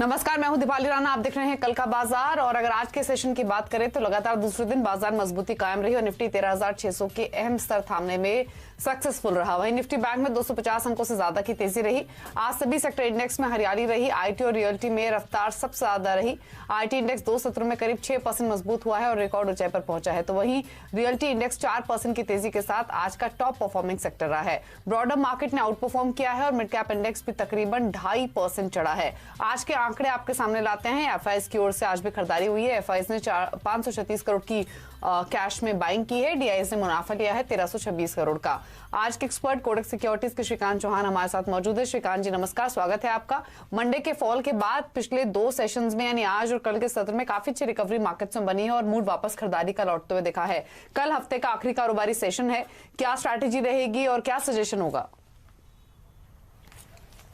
नमस्कार, मैं हूं दीपाली राणा। आप देख रहे हैं कल का बाजार। और अगर आज के सेशन की बात करें तो लगातार दूसरे दिन बाजार मजबूती कायम रही और निफ्टी 13,600 के अहम स्तर थामने में सक्सेसफुल रहा। वहीं निफ्टी बैंक में 250 अंकों से ज्यादा की तेजी रही। आज सभी सेक्टर इंडेक्स में हरियाली रही। आईटी और रियल्टी में रफ्तार सबसे ज्यादा रही। आईटी इंडेक्स 2 सत्रों में करीब 6% मजबूत हुआ है और रिकॉर्ड ऊंचाई पर पहुंचा है, तो वहीं रियल्टी इंडेक्स 4% की तेजी के साथ आज का टॉप परफॉर्मिंग सेक्टर रहा है। ब्रॉडर मार्केट ने आउट परफॉर्म किया है और मिड कैप इंडेक्स भी तकरीबन 2.5% चढ़ा है। आज के आंकड़े आपके सामने लाते हैं। एफआईज की ओर से आज भी खरीदारी हुई है। एफआईज ने 536 करोड़ की कैश में बाइंग की है। डीआईज ने मुनाफा लिया है 1326 करोड़ का। आज के एक्सपर्ट कोटक सिक्योरिटीज के श्रीकांत चौहान हमारे साथ मौजूद है। श्रीकांत जी नमस्कार, स्वागत है आपका। मंडे के फॉल के बाद पिछले 2 सेशंस में यानी आज और कल के सत्र में काफी अच्छी रिकवरी मार्केट्स में बनी है और मूड वापस खरीदारी का लौटते हुए दिखा है। कल हफ्ते का आखिरी कारोबारी सेशन है, क्या स्ट्रैटेजी रहेगी और क्या सजेशन होगा?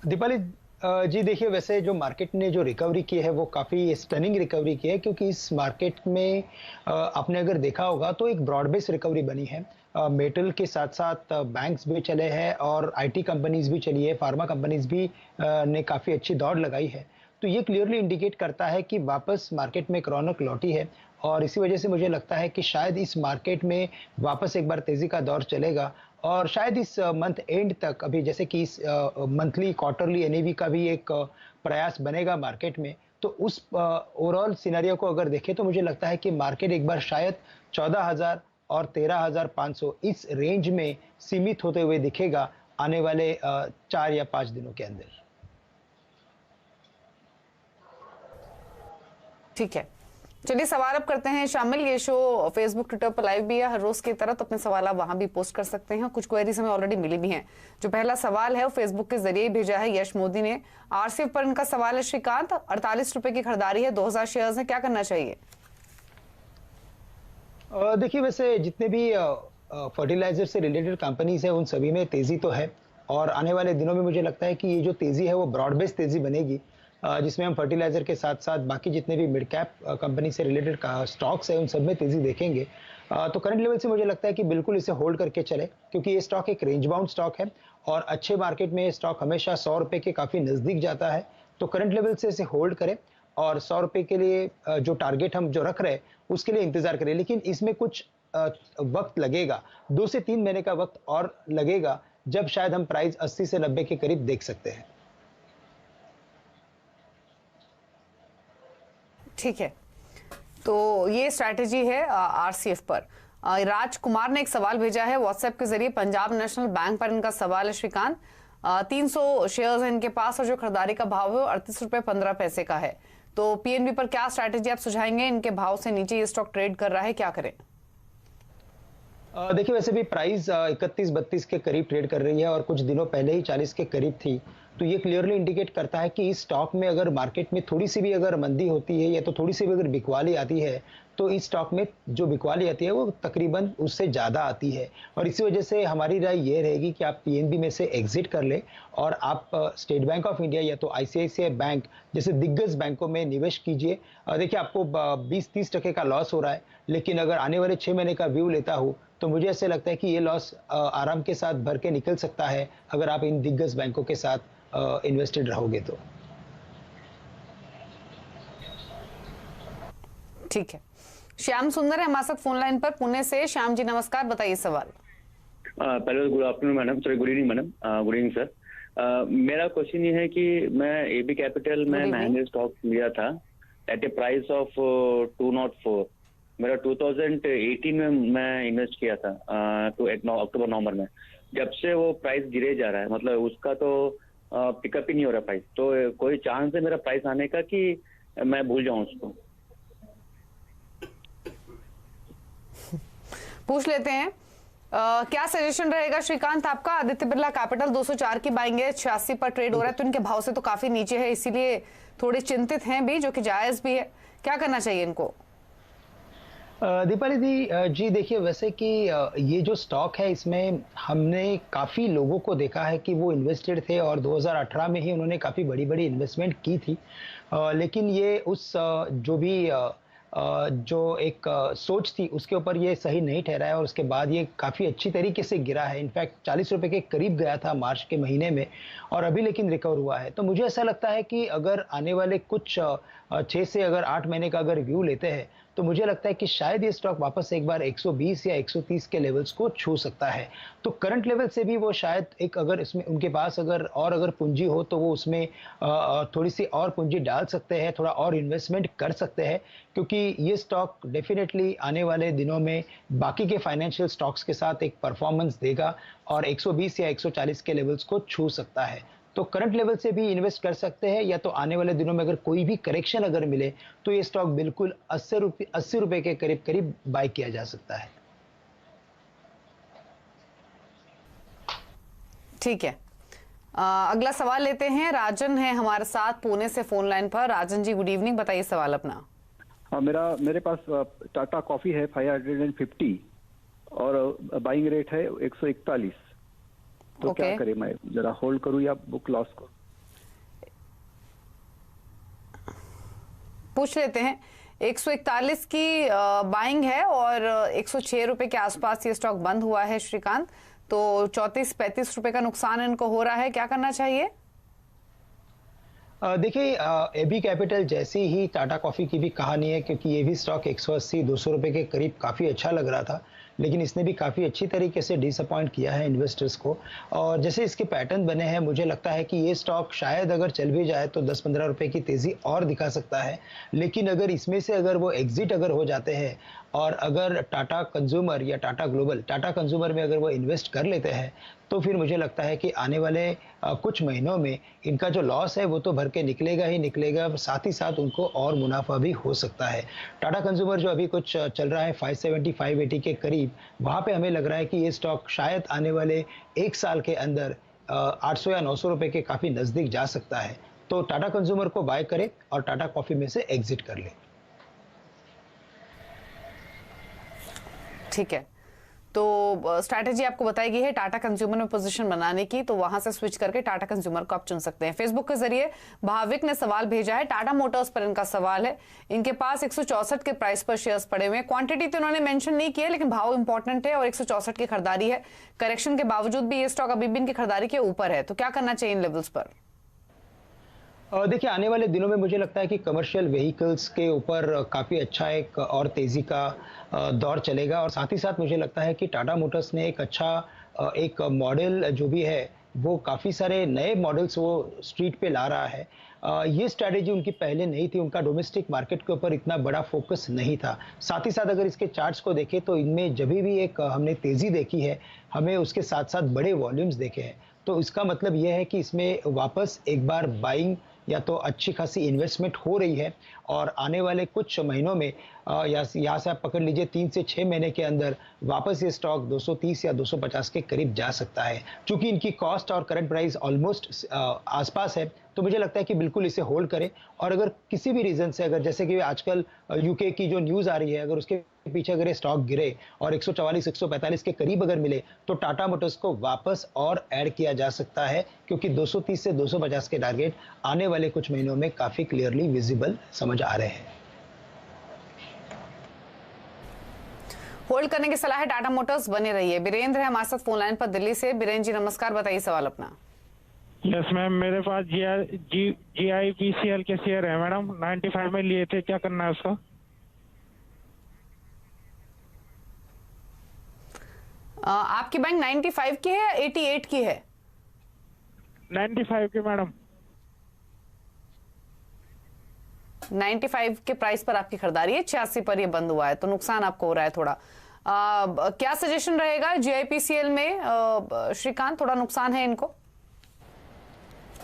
दीपाली जी देखिए, वैसे जो मार्केट ने जो रिकवरी की है वो काफ़ी स्टनिंग रिकवरी की है, क्योंकि इस मार्केट में आपने अगर देखा होगा तो एक ब्रॉड बेस रिकवरी बनी है। मेटल के साथ साथ बैंक्स भी चले हैं और आईटी कंपनीज भी चली है, फार्मा कंपनीज भी ने काफ़ी अच्छी दौड़ लगाई है। तो ये क्लियरली इंडिकेट करता है कि वापस मार्केट में रौनक लौटी है और इसी वजह से मुझे लगता है कि शायद इस मार्केट में वापस एक बार तेज़ी का दौर चलेगा और शायद इस मंथ एंड तक, अभी जैसे कि इस मंथली क्वार्टरली एनएवी का भी एक प्रयास बनेगा मार्केट में, तो उस ओवरऑल सिनेरियो को अगर देखें तो मुझे लगता है कि मार्केट एक बार शायद 14,000 और 13,500 इस रेंज में सीमित होते हुए दिखेगा आने वाले 4 या 5 दिनों के अंदर। ठीक है, चलिए सवाल अब करते हैं शामिल। ये शो फेसबुक ट्विटर पर लाइव भी है हर रोज की तरह, तो अपने सवाल आप वहां भी पोस्ट कर सकते हैं। कुछ क्वेरीज हमें ऑलरेडी मिली भी हैं। जो पहला सवाल है वो फेसबुक के जरिए भेजा है यश मोदी ने। आरसीएफ पर इनका सवाल है श्रीकांत, 48 रुपए की खरीदारी है, 2000 शेयर्स है, क्या करना चाहिए? देखिए, वैसे जितने भी फर्टिलाइजर से रिलेटेड कंपनीज है उन सभी में तेजी तो है और आने वाले दिनों में मुझे लगता है कि ये जो तेजी है वो ब्रॉड बेस्ड तेजी बनेगी, जिसमें हम फर्टिलाइजर के साथ साथ बाकी जितने भी मिड कैप कंपनी से रिलेटेड स्टॉक्स है उन सब में तेजी देखेंगे। तो करंट लेवल से मुझे लगता है कि बिल्कुल इसे होल्ड करके चले, क्योंकि ये स्टॉक एक रेंज बाउंड स्टॉक है और अच्छे मार्केट में ये स्टॉक हमेशा 100 रुपए के काफ़ी नज़दीक जाता है। तो करंट लेवल से इसे होल्ड करें और 100 रुपए के लिए जो टारगेट हम जो रख रहे हैं उसके लिए इंतजार करें, लेकिन इसमें कुछ वक्त लगेगा, 2 से 3 महीने का वक्त और लगेगा, जब शायद हम प्राइस 80 से 90 के करीब देख सकते हैं। ठीक है, तो ये स्ट्रैटेजी है आरसीएफ पर। राजकुमार ने एक सवाल भेजा है व्हाट्सएप के जरिए। पंजाब नेशनल बैंक पर इनका सवाल है श्रीकांत। 300 शेयर्स है इनके पास और जो खरीदारी का भाव है वो 38 रुपए 15 पैसे का है। तो पीएनबी पर क्या स्ट्रैटेजी आप सुझाएंगे? इनके भाव से नीचे ये स्टॉक ट्रेड कर रहा है, क्या करें? देखिए, वैसे भी प्राइस 31-32 के करीब ट्रेड कर रही है और कुछ दिनों पहले ही 40 के करीब थी। तो ये क्लियरली इंडिकेट करता है कि इस स्टॉक में अगर मार्केट में थोड़ी सी भी अगर मंदी होती है या तो थोड़ी सी भी अगर बिकवाली आती है तो इस स्टॉक में जो बिकवाली आती है वो तकरीबन उससे ज़्यादा आती है और इसी वजह से हमारी राय ये रहेगी कि आप पीएनबी में से एग्जिट कर ले और आप स्टेट बैंक ऑफ इंडिया या तो आईसीआईसीआई बैंक जैसे दिग्गज बैंकों में निवेश कीजिए। देखिए, आपको 20-30% का लॉस हो रहा है, लेकिन अगर आने वाले 6 महीने का व्यू लेता हूँ तो मुझे ऐसे लगता है कि ये लॉस आराम के साथ भर के निकल सकता है अगर आप इन दिग्गज बैंकों के साथ इन्वेस्टेड रहोगे तो। ठीक है, श्याम सुंदर है हमारे साथ फोन लाइन पर पुणे से। श्याम जी नमस्कार, बताइए सवाल। पहले good afternoon madam, sorry good evening madam, good evening sir. मेरा क्वेश्चन ये है कि मैं एबी कैपिटल में महंगे स्टॉक लिया था एट ए प्राइस ऑफ 204। मेरा 2018 में मैं इन्वेस्ट किया था तो अक्टूबर नवंबर में। जब से वो प्राइस गिरे जा रहा है, मतलब उसका तो पिकअप ही नहीं हो रहा प्राइस। तो कोई चांस है मेरा प्राइस आने का कि मैं भूल जाऊं उसको? पूछ लेते हैं क्या सजेशन रहेगा श्रीकांत आपका? आदित्य बिरला कैपिटल 204 की बाइंग है, 86 पर ट्रेड हो रहा है, तो इनके भाव से तो काफी नीचे है, इसीलिए थोड़े चिंतित हैं भी, जो कि जायज भी है। क्या करना चाहिए इनको? दीपाली जी देखिए, वैसे कि ये जो स्टॉक है इसमें हमने काफ़ी लोगों को देखा है कि वो इन्वेस्टेड थे और 2018 में ही उन्होंने काफ़ी बड़ी बड़ी इन्वेस्टमेंट की थी, लेकिन ये उस जो भी जो एक सोच थी उसके ऊपर ये सही नहीं ठहरा है और उसके बाद ये काफ़ी अच्छी तरीके से गिरा है। इनफैक्ट 40 रुपए के करीब गया था मार्च के महीने में और अभी लेकिन रिकवर हुआ है। तो मुझे ऐसा लगता है कि अगर आने वाले कुछ 6 से अगर 8 महीने का अगर व्यू लेते हैं तो मुझे लगता है कि शायद ये स्टॉक वापस एक बार 120 या 130 के लेवल्स को छू सकता है। तो करंट लेवल से भी वो शायद एक अगर इसमें उनके पास अगर पूंजी हो तो वो उसमें थोड़ी सी और पूंजी डाल सकते हैं, थोड़ा और इन्वेस्टमेंट कर सकते हैं क्योंकि ये स्टॉक डेफिनेटली आने वाले दिनों में बाकी के फाइनेंशियल स्टॉक्स के साथ एक परफॉर्मेंस देगा और 120 या 140 के लेवल्स को छू सकता है। तो करंट लेवल से भी इन्वेस्ट कर सकते हैं या तो आने वाले दिनों में अगर कोई भी करेक्शन अगर मिले तो ये स्टॉक बिल्कुल 80 रुपए के करीब करीब बाय किया जा सकता है। ठीक है, अगला सवाल लेते हैं। राजन है हमारे साथ पुणे से फोन लाइन पर। राजन जी गुड इवनिंग, बताइए सवाल अपना। हाँ, मेरे पास टाटा कॉफी है 550 और बाइंग रेट है 141। तो क्या करें, मैं जरा होल्ड करूं या बुक लॉस करूं? पूछ लेते हैं। 141 की बाइंग है और 106 रुपए के आसपास ये स्टॉक बंद हुआ है श्रीकांत। तो 34-35 रुपए का नुकसान इनको हो रहा है, क्या करना चाहिए? देखिए, एबी कैपिटल जैसी ही टाटा कॉफी की भी कहानी है क्योंकि ये भी स्टॉक 180-200 रुपए के करीब काफ़ी अच्छा लग रहा था लेकिन इसने भी काफ़ी अच्छी तरीके से डिसअपॉइंट किया है इन्वेस्टर्स को। और जैसे इसके पैटर्न बने हैं मुझे लगता है कि ये स्टॉक शायद अगर चल भी जाए तो 10-15 रुपए की तेज़ी और दिखा सकता है। लेकिन अगर इसमें से अगर वो एग्जिट अगर हो जाते हैं और अगर टाटा कंज्यूमर या टाटा कंज्यूमर में अगर वो इन्वेस्ट कर लेते हैं तो फिर मुझे लगता है कि आने वाले कुछ महीनों में इनका जो लॉस है वो तो भर के निकलेगा ही निकलेगा, साथ ही साथ उनको और मुनाफा भी हो सकता है। टाटा कंज्यूमर जो अभी कुछ चल रहा है 570-580 के करीब, वहाँ पे हमें लग रहा है कि ये स्टॉक शायद आने वाले 1 साल के अंदर 800 या 900 रुपए के काफ़ी नज़दीक जा सकता है। तो टाटा कंज्यूमर को बाय करें और टाटा कॉफ़ी में से एग्जिट कर लें। ठीक है, तो स्ट्रैटेजी आपको बताई गई है टाटा कंज्यूमर में पोजीशन बनाने की, तो वहां से स्विच करके टाटा कंज्यूमर को आप चुन सकते हैं। फेसबुक के जरिए भाविक ने सवाल भेजा है, टाटा मोटर्स पर इनका सवाल है। इनके पास 164 के प्राइस पर शेयर्स पड़े हुए हैं। क्वांटिटी तो उन्होंने मेंशन नहीं की है लेकिन भाव इंपॉर्टेंट है और 164 की खरीदारी है। करेक्शन के बावजूद भी ये स्टॉक अभी भी इनकी खरीदारी के ऊपर है, तो क्या करना चाहिए इन लेवल्स पर? देखिए, आने वाले दिनों में मुझे लगता है कि कमर्शियल व्हीकल्स के ऊपर काफ़ी अच्छा एक और तेज़ी का दौर चलेगा और साथ ही साथ मुझे लगता है कि टाटा मोटर्स ने एक अच्छा एक मॉडल जो भी है वो काफ़ी सारे नए मॉडल्स वो स्ट्रीट पे ला रहा है। ये स्ट्रैटेजी उनकी पहले नहीं थी, उनका डोमेस्टिक मार्केट के ऊपर इतना बड़ा फोकस नहीं था। साथ ही साथ अगर इसके चार्ट्स को देखें तो इनमें जब भी एक हमने तेज़ी देखी है, हमें उसके साथ साथ बड़े वॉल्यूम्स देखे हैं। तो इसका मतलब ये है कि इसमें वापस एक बार बाइंग या तो अच्छी खासी इन्वेस्टमेंट हो रही है और आने वाले कुछ महीनों में यहाँ से आप पकड़ लीजिए 3 से 6 महीने के अंदर वापस ये स्टॉक 230 या 250 के करीब जा सकता है। चूंकि इनकी कॉस्ट और करंट प्राइस ऑलमोस्ट आसपास है तो मुझे लगता है कि बिल्कुल इसे होल्ड करें और अगर किसी भी रीज़न से अगर जैसे कि आजकल यूके की जो न्यूज़ आ रही है अगर उसके पीछे अगर ये स्टॉक गिरे और 144-145 के करीब अगर मिले तो टाटा मोटर्स को वापस और ऐड किया जा सकता है क्योंकि 230 से 250 के टारगेट आने वाले कुछ महीनों में काफ़ी क्लियरली विजिबल समझ आ रहे हैं। होल्ड करने की सलाह है टाटा मोटर्स, बने रहिए। बीरेंद्र है हमारे साथ फोन लाइन पर दिल्ली से। बीरेंद्र जी नमस्कार, बताइए सवाल अपना। यस मैम, मेरे पास GIPCL के शेयर है मैडम, 95 में लिए थे, क्या करना है उसका? आपकी बैंक 95 की है या 88 की है? 95 की मैडम। 95 के प्राइस पर आपकी खरीदारी है, 86 पर ये बंद हुआ है तो नुकसान आपको हो रहा है थोड़ा। क्या सजेशन रहेगा GIPCL में श्रीकांत? थोड़ा नुकसान है इनको।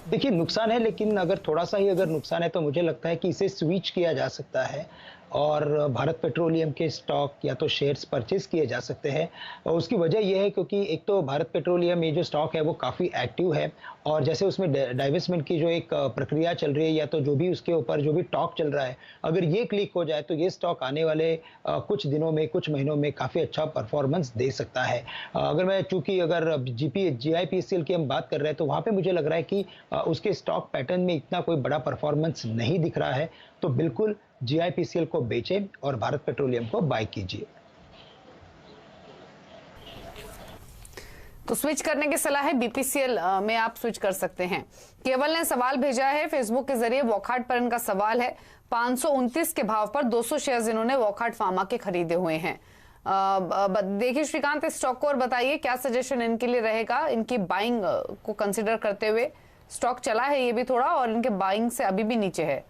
देखिए, नुकसान है लेकिन अगर थोड़ा सा ही अगर नुकसान है तो मुझे लगता है कि इसे स्विच किया जा सकता है और भारत पेट्रोलियम के स्टॉक या तो शेयर्स परचेज किए जा सकते हैं। और उसकी वजह यह है क्योंकि एक तो भारत पेट्रोलियम ये जो स्टॉक है वो काफ़ी एक्टिव है और जैसे उसमें डाइवेस्टमेंट की जो एक प्रक्रिया चल रही है या तो जो भी उसके ऊपर जो भी टॉक चल रहा है, अगर ये क्लिक हो जाए तो ये स्टॉक आने वाले कुछ दिनों में कुछ महीनों में काफ़ी अच्छा परफॉर्मेंस दे सकता है। अगर मैं चूंकि अगर GIPCL की हम बात कर रहे हैं तो वहाँ पर मुझे लग रहा है कि उसके स्टॉक पैटर्न में इतना कोई बड़ा परफॉर्मेंस नहीं दिख रहा है तो बिल्कुल GIPCL को बेचें और भारत पेट्रोलियम को बाय कीजिए। तो स्विच करने की सलाह है, BPCL में आप स्विच कर सकते हैं। केवल ने सवाल भेजा है फेसबुक के जरिए, वॉकहार्ट पर इनका सवाल है। 529 के भाव पर 200 शेयर्स इन्होंने वॉकहार्ट फार्मा के खरीदे हुए हैं। देखिए श्रीकांत, इस स्टॉक को और बताइए क्या सजेशन इनके लिए रहेगा, इनकी बाइंग को कंसीडर करते हुए। स्टॉक चला है ये भी थोड़ा और इनके बाइंग से अभी भी नीचे है,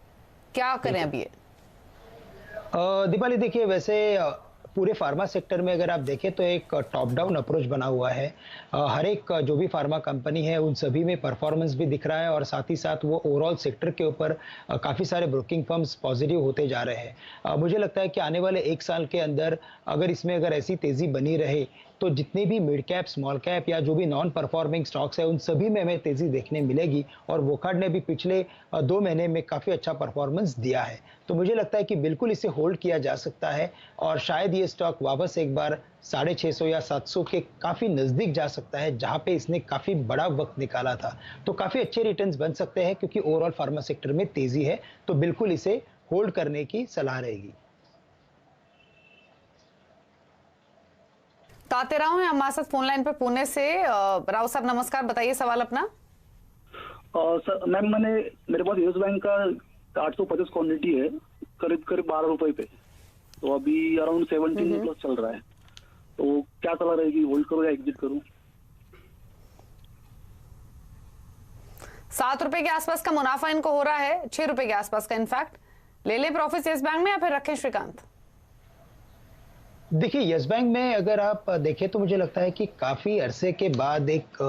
क्या करें अभी ये? दीपाली देखिए, वैसे पूरे फार्मा सेक्टर में अगर आप देखें तो एक टॉप डाउन अप्रोच बना हुआ है। हर एक जो भी फार्मा कंपनी है उन सभी में परफॉर्मेंस भी दिख रहा है और साथ ही साथ वो ओवरऑल सेक्टर के ऊपर काफ़ी सारे ब्रोकिंग फर्म्स पॉजिटिव होते जा रहे हैं। मुझे लगता है कि आने वाले 1 साल के अंदर अगर ऐसी तेज़ी बनी रहे तो जितने भी मिड कैप, स्मॉल कैप या जो भी नॉन परफॉर्मिंग स्टॉक्स है उन सभी में हमें तेज़ी देखने मिलेगी। और वॉकहार्ट ने भी पिछले 2 महीने में काफ़ी अच्छा परफॉर्मेंस दिया है, तो मुझे लगता है कि बिल्कुल इसे होल्ड किया जा सकता है और शायद ये स्टॉक वापस एक बार 650 या 700 के काफ़ी नज़दीक जा सकता है, जहां पे इसने काफ़ी बड़ा वक्त निकाला था। तो काफ़ी अच्छे रिटर्न्स बन सकते हैं क्योंकि ओवरऑल फार्मा सेक्टर में तेज़ी है, तो बिल्कुल इसे होल्ड करने की सलाह रहेगी। तातेराव है हमारे साथ फोन लाइन पर पुणे से। राव साहब नमस्कार, बताइए सवाल अपना। सर मैम, मेरे पास यूएस बैंक का 850 क्वांटिटी है, करीब 12 रुपए पे, तो अभी अराउंड 17 प्लस चल रहा है, तो क्या सलाह रहेगी, होल्ड करूं या एग्जिट करूं? 7 रुपए के आसपास का मुनाफा इनको हो रहा है, 6 रुपए के आसपास का। इनफैक्ट ले ले प्रॉफिट यस बैंक में या फिर रखें श्रीकांत? देखिए, यस बैंक में अगर आप देखें तो मुझे लगता है कि काफ़ी अरसे के बाद एक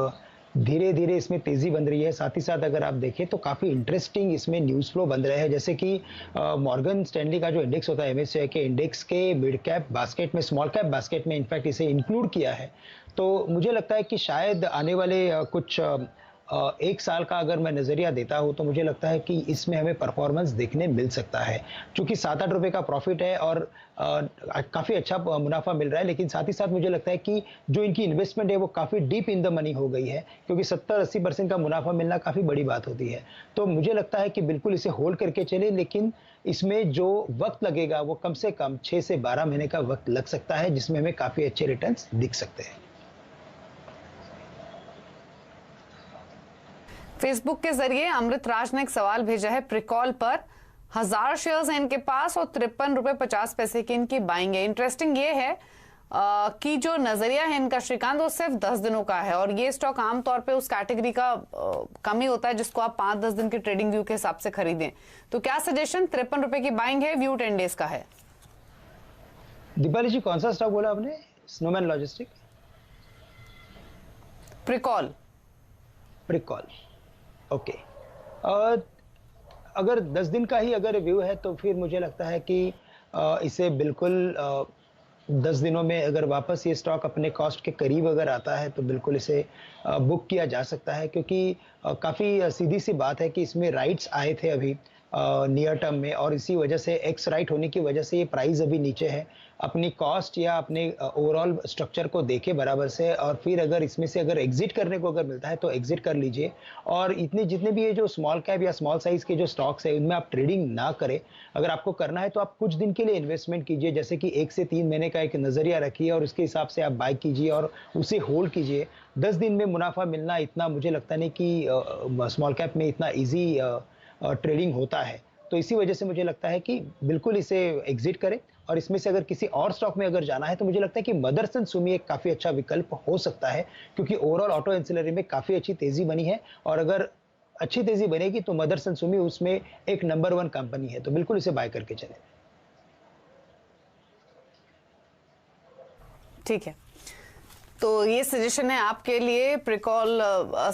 धीरे धीरे इसमें तेज़ी बन रही है। साथ ही साथ अगर आप देखें तो काफ़ी इंटरेस्टिंग इसमें न्यूज़ फ्लो बन रहे हैं, जैसे कि मॉर्गन स्टैनली का जो इंडेक्स होता है MSCI के इंडेक्स के मिड कैप बास्केट में, स्मॉल कैप बास्केट में इनफैक्ट इसे इंक्लूड किया है। तो मुझे लगता है कि शायद आने वाले कुछ 1 साल का अगर मैं नज़रिया देता हूँ तो मुझे लगता है कि इसमें हमें परफॉर्मेंस देखने मिल सकता है, क्योंकि 7-8 रुपए का प्रॉफिट है और काफ़ी अच्छा मुनाफा मिल रहा है। लेकिन साथ ही साथ मुझे लगता है कि जो इनकी इन्वेस्टमेंट है वो काफ़ी डीप इन द मनी हो गई है, क्योंकि 70-80% का मुनाफा मिलना काफ़ी बड़ी बात होती है। तो मुझे लगता है कि बिल्कुल इसे होल्ड करके चले, लेकिन इसमें जो वक्त लगेगा वो कम से कम 6 से 12 महीने का वक्त लग सकता है, जिसमें हमें काफ़ी अच्छे रिटर्न्स दिख सकते हैं। फेसबुक के जरिए अमृत राज ने एक सवाल भेजा है, प्रिकॉल पर 1000 शेयर्स हैं इनके पास और 53 रुपए 50 पैसे की इनकी बाइंग है। इंटरेस्टिंग ये है कि जो नजरिया है इनका श्रीकांत वो सिर्फ 10 दिनों का है और ये स्टॉक आमतौर पे उस कैटेगरी का कम ही होता है जिसको आप 5-10 दिन के ट्रेडिंग व्यू के हिसाब से खरीदें। तो क्या सजेशन? 53 रुपए की बाइंग है, व्यू 10 डेज का है। दीपाली जी, कौन सा स्टॉक बोला आपने? Snowman logistic? प्रिकॉल। ओके। अगर 10 दिन का ही अगर व्यू है तो फिर मुझे लगता है कि इसे बिल्कुल 10 दिनों में अगर वापस ये स्टॉक अपने कॉस्ट के करीब अगर आता है तो बिल्कुल इसे बुक किया जा सकता है, क्योंकि काफ़ी सीधी सी बात है कि इसमें राइट्स आए थे अभी नियर टर्म में और इसी वजह से एक्स राइट होने की वजह से ये प्राइस अभी नीचे है। अपनी कॉस्ट या अपने ओवरऑल स्ट्रक्चर को देखे बराबर से और फिर अगर इसमें से अगर एग्जिट करने को अगर मिलता है तो एग्जिट कर लीजिए। और इतने जितने भी ये जो स्मॉल कैप या स्मॉल साइज के जो स्टॉक्स है उनमें आप ट्रेडिंग ना करें। अगर आपको करना है तो आप कुछ दिन के लिए इन्वेस्टमेंट कीजिए, जैसे कि 1 से 3 महीने का एक नज़रिया रखिए और उसके हिसाब से आप बाय कीजिए और उसे होल्ड कीजिए। 10 दिन में मुनाफा मिलना इतना मुझे लगता नहीं कि स्मॉल कैप में इतना ईजी ट्रेडिंग होता है। तो इसी वजह से मुझे लगता है कि बिल्कुल इसे एग्जिट करें और इसमें से अगर किसी और स्टॉक में अगर जाना है तो मुझे लगता है कि मदरसन सुमी एक काफ़ी अच्छा विकल्प हो सकता है, क्योंकि ओवरऑल ऑटो एंसिलरी में काफ़ी अच्छी तेज़ी बनी है और अगर अच्छी तेज़ी बनेगी तो मदरसन सुमी उसमें एक नंबर 1 कंपनी है, तो बिल्कुल इसे बाय करके चलें। ठीक है, तो ये सजेशन है आपके लिए, प्रिकॉल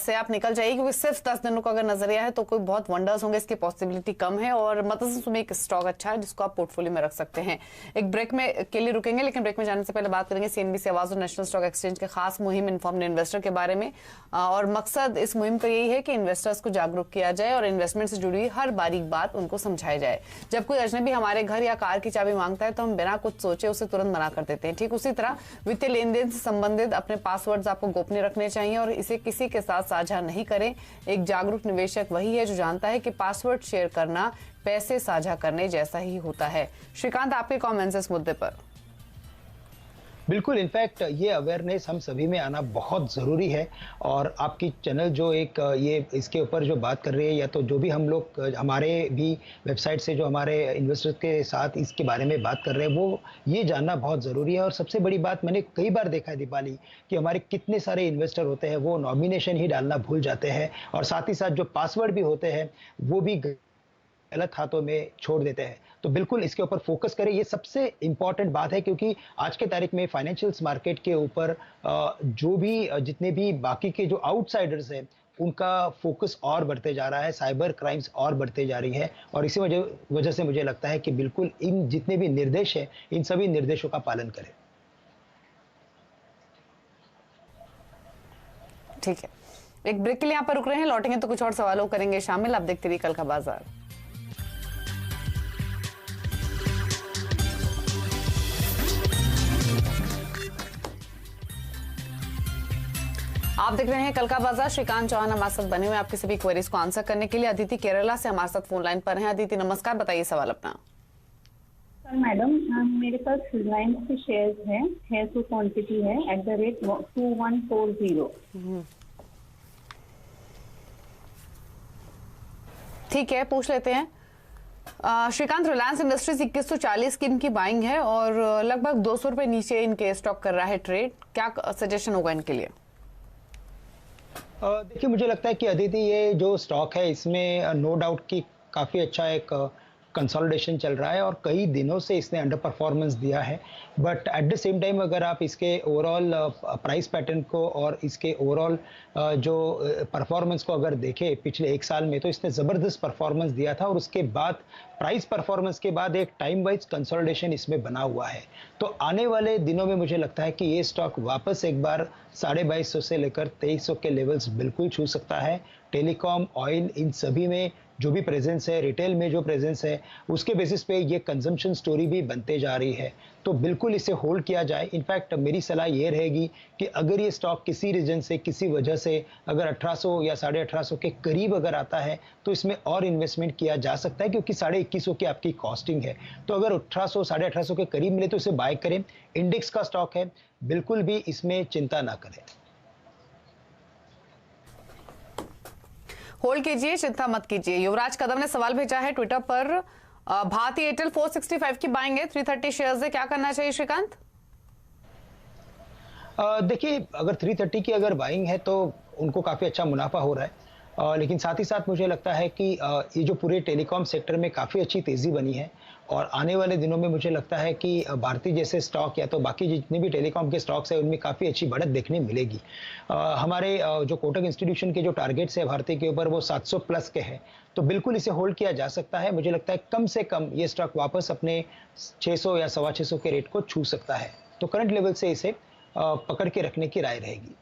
से आप निकल जाइए, क्योंकि सिर्फ 10 दिनों का अगर नजरिया है तो कोई बहुत वंडर्स होंगे इसकी पॉसिबिलिटी कम है और मदरसन सुमी एक स्टॉक अच्छा है जिसको आप पोर्टफोलियो में रख सकते हैं। एक ब्रेक में के लिए रुकेंगे, लेकिन ब्रेक में जाने से पहले बात करेंगे CNBC आवाज और नेशनल स्टॉक एक्सचेंज के खास मुहिम इन्फॉर्म्ड इन्वेस्टर के बारे में। और मकसद इस मुहिम का यही है कि इन्वेस्टर्स को जागरूक किया जाए और इन्वेस्टमेंट से जुड़ी हुई हर बारीक बात उनको समझाई जाए। जब कोई अजनबी हमारे घर या कार की चाबी मांगता है तो हम बिना कुछ सोचे उसे तुरंत मना कर देते हैं। ठीक उसी तरह वित्तीय लेन देन से संबंधित अपने पासवर्ड्स आपको गोपनीय रखने चाहिए और इसे किसी के साथ साझा नहीं करें। एक जागरूक निवेशक वही है जो जानता है कि पासवर्ड शेयर करना पैसे साझा करने जैसा ही होता है। श्रीकांत, आपके कमेंट्स इस मुद्दे पर? बिल्कुल, इनफैक्ट ये अवेयरनेस हम सभी में आना बहुत ज़रूरी है और आपकी चैनल जो एक ये इसके ऊपर जो बात कर रही है, या तो जो भी हम लोग हमारे भी वेबसाइट से जो हमारे इन्वेस्टर्स के साथ इसके बारे में बात कर रहे हैं, वो ये जानना बहुत ज़रूरी है। और सबसे बड़ी बात मैंने कई बार देखा है दीपाली, कि हमारे कितने सारे इन्वेस्टर होते हैं वो नॉमिनेशन ही डालना भूल जाते हैं और साथ ही साथ जो पासवर्ड भी होते हैं वो भी गलत हाथों में छोड़ देते हैं। तो बिल्कुल इसके ऊपर फोकस करें, ये सबसे इंपॉर्टेंट बात है, क्योंकि आज के तारीख में फाइनेंशियल्स मार्केट के ऊपर जो भी जितने भी बाकी के जो आउटसाइडर्स हैं उनका फोकस और बढ़ते जा रहा है, साइबर क्राइम्स और बढ़ते जा रही है। और इसी वजह से मुझे लगता है कि बिल्कुल इन जितने भी निर्देश हैं इन सभी निर्देशों का पालन करें। ठीक है, एक ब्रेक के लिए यहाँ पर रुक रहे हैं, लौटेंगे तो कुछ और सवालों करेंगे शामिल। आप देखते रहिए कल का बाजार। आप देख रहे हैं कल का बाजार। श्रीकांत चौहान हमारे साथ बने हुए आपके सभी क्वेरीज को आंसर करने के लिए। अदिति केरला से हमारे साथ फोन लाइन पर हैं। अदिति नमस्कार, बताइए सवाल अपना। सर मैडम, मेरे पास रिलायंस के शेयर्स हैं, 600 क्वांटिटी है @2140। ठीक है, पूछ लेते हैं। श्रीकांत, रिलायंस इंडस्ट्रीज 2140 की इनकी बाइंग है और लगभग 200 रुपए नीचे इनके स्टॉक कर रहा है ट्रेड। क्या सजेशन होगा इनके लिए? देखिए, मुझे लगता है कि अदिति ये जो स्टॉक है इसमें नो डाउट कि काफ़ी अच्छा एक कंसोलिडेशन चल रहा है और कई दिनों से इसने अंडर परफॉर्मेंस दिया है। But at the same time अगर आप इसके ओवरऑल प्राइस पैटर्न को और इसके ओवरऑल जो परफॉर्मेंस को अगर देखें पिछले एक साल में, तो इसने ज़बरदस्त परफॉर्मेंस दिया था और उसके बाद प्राइस परफॉर्मेंस के बाद एक टाइम वाइज कंसोलिडेशन इसमें बना हुआ है। तो आने वाले दिनों में मुझे लगता है कि ये स्टॉक वापस एक बार 2250 से लेकर 2300 के लेवल्स बिल्कुल छू सकता है। टेलीकॉम, ऑयल, इन सभी में जो भी प्रेजेंस है, रिटेल में जो प्रेजेंस है, उसके बेसिस पे ये कंजम्पशन स्टोरी भी बनते जा रही है। तो बिल्कुल इसे होल्ड किया जाए। इनफैक्ट मेरी सलाह ये रहेगी कि अगर ये स्टॉक किसी रीजन से, किसी वजह से अगर 1800 या 1850 के करीब अगर आता है तो इसमें और इन्वेस्टमेंट किया जा सकता है, क्योंकि 2150 की आपकी कॉस्टिंग है। तो अगर 1800, 1850 के करीब मिले तो इसे बाय करें। इंडेक्स का स्टॉक है, बिल्कुल भी इसमें चिंता ना करें। होल्ड कीजिए, चिंता मत कीजिए। युवराज कदम ने सवाल भेजा है ट्विटर पर। भारती एयरटेल 465 की बाइंग है, 330 शेयर्स है, क्या करना चाहिए श्रीकांत? देखिए, अगर 330 की अगर बाइंग है तो उनको काफ़ी अच्छा मुनाफा हो रहा है। लेकिन साथ ही साथ मुझे लगता है कि ये जो पूरे टेलीकॉम सेक्टर में काफ़ी अच्छी तेज़ी बनी है और आने वाले दिनों में मुझे लगता है कि भारती जैसे स्टॉक या तो बाकी जितने भी टेलीकॉम के स्टॉक्स हैं उनमें काफ़ी अच्छी बढ़त देखने मिलेगी। हमारे जो कोटक इंस्टीट्यूशन के जो टारगेट्स है भारती के ऊपर वो 700 प्लस के हैं, तो बिल्कुल इसे होल्ड किया जा सकता है। मुझे लगता है कम से कम ये स्टॉक वापस अपने 600 या 625 के रेट को छू सकता है। तो करंट लेवल से इसे पकड़ के रखने की राय रहेगी।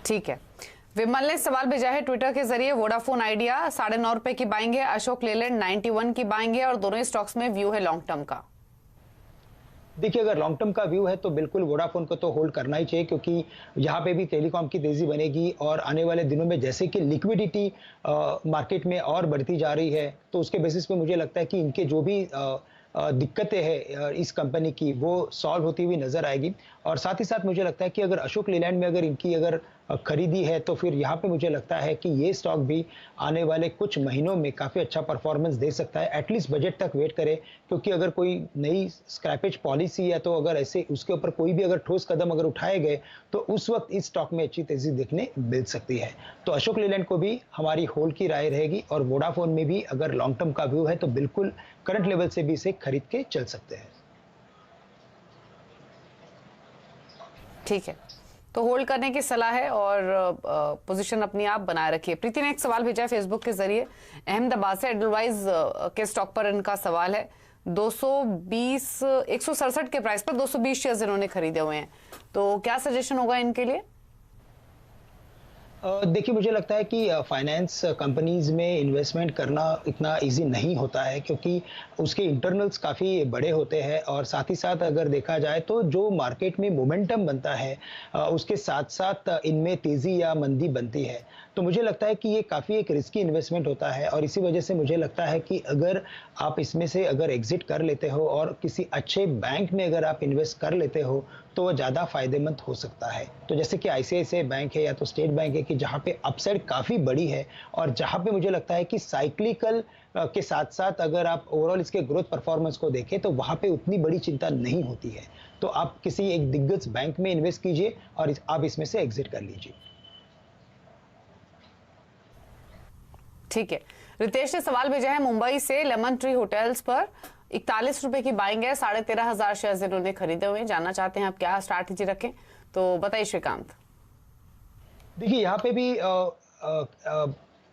ठीक है, विमल ने सवाल भेजा है ट्विटर के जरिए। वोडाफोन आइडिया 9.5 रुपए की बाइंग है, अशोक लेलैंड 91 की बाइंग है और दोनों स्टॉक्स में व्यू है लॉन्ग टर्म का। देखिए, अगर लॉन्ग टर्म का व्यू है तो बिल्कुल वोडाफोन को तो होल्ड करना ही चाहिए, क्योंकि यहाँ पे भी टेलीकॉम की तेजी बनेगी और आने वाले दिनों में जैसे कि लिक्विडिटी मार्केट में और बढ़ती जा रही है, तो उसके बेसिस पे मुझे लगता है कि इनके जो भी दिक्कतें हैं इस कंपनी की वो सॉल्व होती हुई नजर आएगी। और साथ ही साथ मुझे लगता है कि अगर अशोक लेलैंड में अगर इनकी अगर खरीदी है तो फिर यहाँ पे मुझे लगता है कि ये स्टॉक भी आने वाले कुछ महीनों में काफ़ी अच्छा परफॉर्मेंस दे सकता है। एटलीस्ट बजट तक वेट करे, क्योंकि अगर कोई नई स्क्रैपेज पॉलिसी है तो अगर ऐसे उसके ऊपर कोई भी अगर ठोस कदम अगर उठाए गए तो उस वक्त इस स्टॉक में अच्छी तेजी देखने मिल सकती है। तो अशोक लेलैंड को भी हमारी होल्ड की राय रहेगी और वोडाफोन में भी अगर लॉन्ग टर्म का व्यू है तो बिल्कुल करंट लेवल से भी इसे खरीद के चल सकते हैं। ठीक है, तो होल्ड करने की सलाह है और पोजीशन अपनी आप बनाए रखिए। प्रीति ने एक सवाल भेजा है फेसबुक के जरिए, अहमदाबाद से। एडलवाइज के स्टॉक पर इनका सवाल है। 167 के प्राइस पर 220 शेयर्स इन्होंने खरीदे हुए हैं, तो क्या सजेशन होगा इनके लिए? देखिए मुझे लगता है कि फाइनेंस कंपनीज में इन्वेस्टमेंट करना इतना इजी नहीं होता है, क्योंकि उसके इंटरनल्स काफ़ी बड़े होते हैं और साथ ही साथ अगर देखा जाए तो जो मार्केट में मोमेंटम बनता है उसके साथ साथ इनमें तेज़ी या मंदी बनती है। तो मुझे लगता है कि ये काफ़ी एक रिस्की इन्वेस्टमेंट होता है और इसी वजह से मुझे लगता है कि अगर आप इसमें से अगर एग्जिट कर लेते हो और किसी अच्छे बैंक में अगर आप इन्वेस्ट कर लेते हो तो वो ज़्यादा फायदेमंद हो सकता है। तो जैसे कि आईसीआईसीआई बैंक है या तो स्टेट बैंक है कि जहाँ पे अपसाइड काफ़ी बड़ी है और जहाँ पे मुझे लगता है कि साइक्लिकल के साथ साथ अगर आप ओवरऑल इसके ग्रोथ परफॉर्मेंस को देखें तो वहाँ पे उतनी बड़ी चिंता नहीं होती है। तो आप किसी एक दिग्गज बैंक में इन्वेस्ट कीजिए और आप इसमें से एग्जिट कर लीजिए। ठीक है, रितेश ने सवाल भेजा है मुंबई से। लेमन ट्री होटल्स पर 41 रुपए की बाइंग है, 13,500 शेयर इन्होंने खरीदे हुए हैं। जानना चाहते हैं आप क्या स्ट्रैटेजी रखें, तो बताइए श्रीकांत। देखिए यहाँ पे भी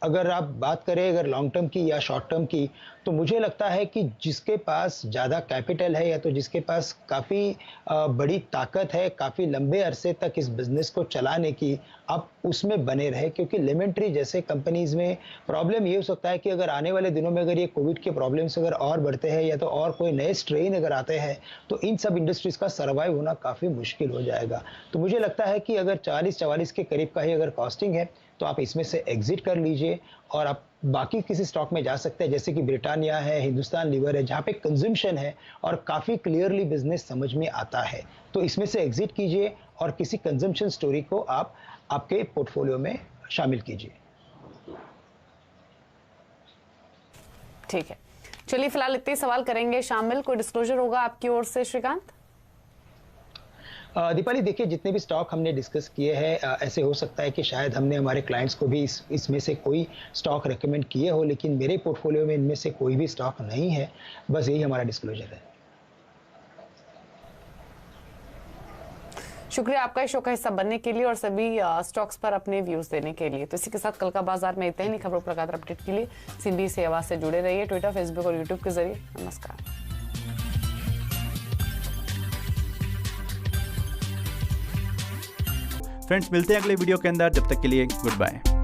अगर आप बात करें अगर लॉन्ग टर्म की या शॉर्ट टर्म की, तो मुझे लगता है कि जिसके पास ज़्यादा कैपिटल है या तो जिसके पास काफ़ी बड़ी ताकत है काफ़ी लंबे अरसे तक इस बिज़नेस को चलाने की, आप उसमें बने रहे। क्योंकि लेमन ट्री जैसे कंपनीज़ में प्रॉब्लम ये हो सकता है कि अगर आने वाले दिनों में अगर ये कोविड के प्रॉब्लम्स अगर और बढ़ते हैं या तो और कोई नए स्ट्रेन अगर आते हैं तो इन सब इंडस्ट्रीज़ का सर्वाइव होना काफ़ी मुश्किल हो जाएगा। तो मुझे लगता है कि अगर 40-44 के करीब का ही अगर कॉस्टिंग है तो आप इसमें से एग्जिट कर लीजिए और आप बाकी किसी स्टॉक में जा सकते हैं, जैसे कि ब्रिटानिया है, हिंदुस्तान लीवर है, जहाँ पे कंजम्पशन है और काफ़ी क्लियरली बिजनेस समझ में आता है। तो इसमें से एग्जिट कीजिए और किसी कंजम्पशन स्टोरी को आप आपके पोर्टफोलियो में शामिल कीजिए। ठीक है, चलिए फिलहाल इतने सवाल करेंगे शामिल। कोई डिस्क्लोजर होगा आपकी ओर से श्रीकांत? दीपाली देखिए, जितने भी स्टॉक हमने डिस्कस किए हैं ऐसे हो सकता है कि शायद हमने हमारे क्लाइंट्स को भी इसमें से कोई स्टॉक रेकमेंड किए हो, लेकिन मेरे पोर्टफोलियो में इनमें से कोई भी स्टॉक नहीं है। बस यही हमारा डिस्क्लोजर है। शुक्रिया आपका शो का हिस्सा बनने के लिए और सभी स्टॉक्स पर अपने व्यूज देने के लिए। तो इसी के साथ कल का बाजार में इतने ही। खबरों पर लगातार अपडेट के लिए सिंबी से आवाज से जुड़े रहिए, ट्विटर, फेसबुक और यूट्यूब के जरिए। नमस्कार। फ्रेंड्स, मिलते हैं अगले वीडियो के अंदर। जब तक के लिए गुड बाय।